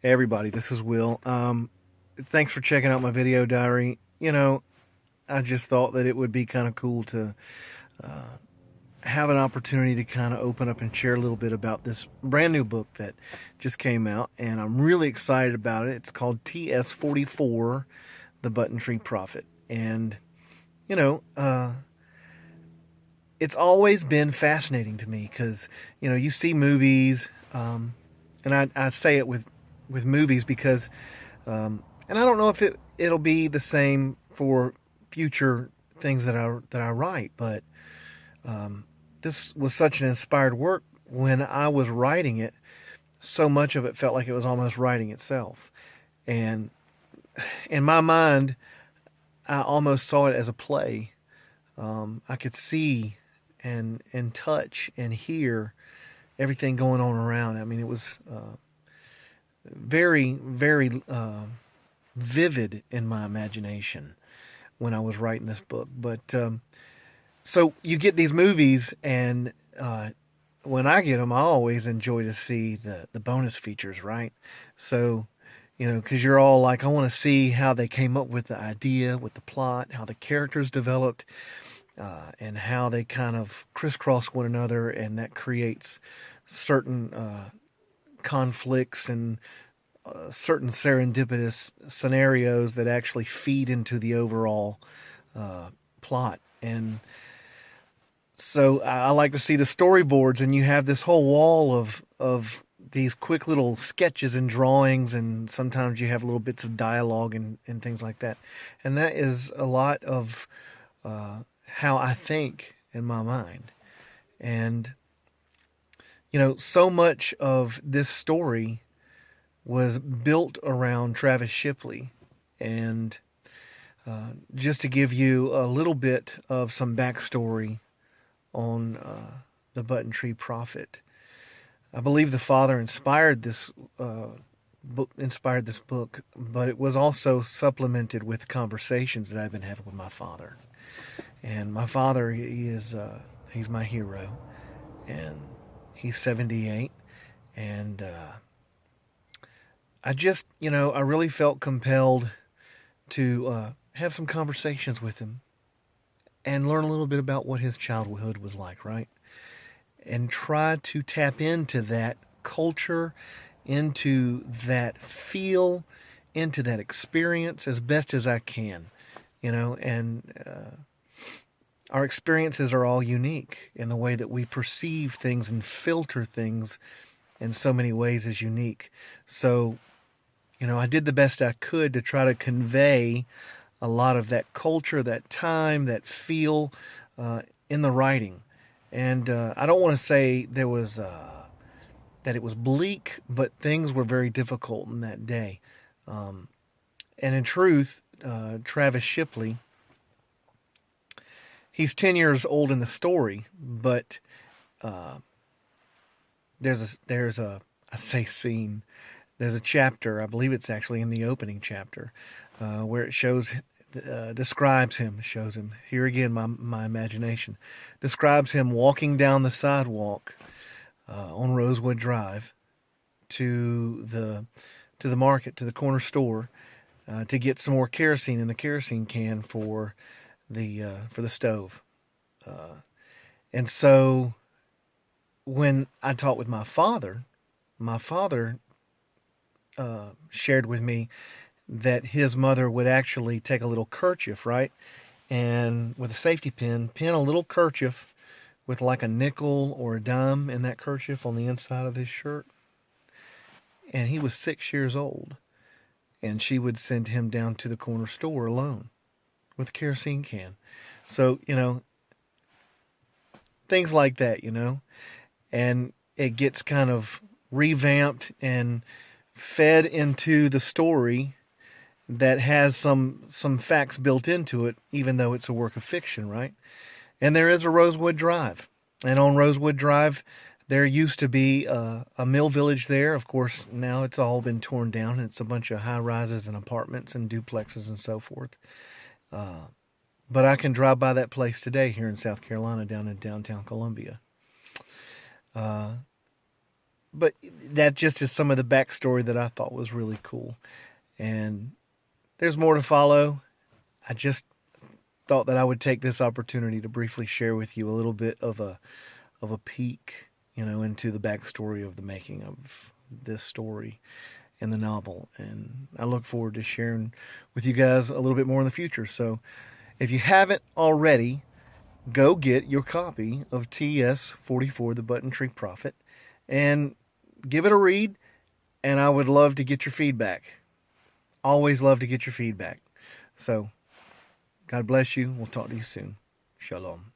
Hey everybody, this is Will. Thanks for checking out my video diary. I just thought that it would be kind of cool to have an opportunity to kind of open up and share a little bit about this brand new book that just came out, and I'm really excited about it. It's called TS44, The Button Tree Prophet. And, you know, uh, it's always been fascinating to me because, you see movies, and I say it with movies because and I don't know if it'll be the same for future things that I write, but this was such an inspired work. When I was writing it, so much of it felt like it was almost writing itself, and in my mind, I almost saw it as a play. I could see and touch and hear everything going on around. I mean, it was very vivid in my imagination when I was writing this book. But so you get these movies, and when I get them, I always enjoy to see the bonus features, right? So, because you're all like, I want to see how they came up with the idea, with the plot, how the characters developed, and how they kind of crisscross one another, and that creates certain conflicts and certain serendipitous scenarios that actually feed into the overall plot. And so I like to see the storyboards, and you have this whole wall of these quick little sketches and drawings, and sometimes you have little bits of dialogue and things like that. And that is a lot of how I think in my mind. And, so much of this story was built around Travis Shipley. And just to give you a little bit of some backstory on the Button Tree Prophet, I believe the father inspired this book, but it was also supplemented with conversations that I've been having with my father. And my father, he's my hero, and he's 78, and I really felt compelled to have some conversations with him and learn a little bit about what his childhood was like, right? And try to tap into that culture, into that feel, into that experience as best as I can, and our experiences are all unique, and the way that we perceive things and filter things in so many ways is unique. So, I did the best I could to try to convey a lot of that culture, that time, that feel in the writing. And I don't want to say that it was bleak, but things were very difficult in that day. Um, and in truth, Travis Shipley, he's 10 years old in the story, but uh, there's a I say scene. There's a chapter, I believe it's actually in the opening chapter, where it describes him, shows him, here again, my imagination, describes him walking down the sidewalk on Rosewood Drive to the market, to the corner store, to get some more kerosene in the kerosene can for the stove. Uh, and so when I talked with my father shared with me that his mother would actually take a little kerchief, right? And with a safety pin a little kerchief with like a nickel or a dime in that kerchief on the inside of his shirt. And he was 6 years old. And she would send him down to the corner store alone with a kerosene can. So, things like that, and it gets kind of revamped and fed into the story that has some facts built into it, even though it's a work of fiction, right? And there is a Rosewood Drive, and on Rosewood Drive, there used to be a mill village there. Of course, now it's all been torn down. And it's a bunch of high rises and apartments and duplexes and so forth. Uh, but I can drive by that place today here in South Carolina, down in downtown Columbia. Uh, but that just is some of the backstory that I thought was really cool. And there's more to follow. I just thought that I would take this opportunity to briefly share with you a little bit of a peek, into the backstory of the making of this story and the novel. And I look forward to sharing with you guys a little bit more in the future. So if you haven't already, go get your copy of TS-44, The Button Tree Prophet, and give it a read. And I would love to get your feedback. Always love to get your feedback. So God bless you. We'll talk to you soon. Shalom.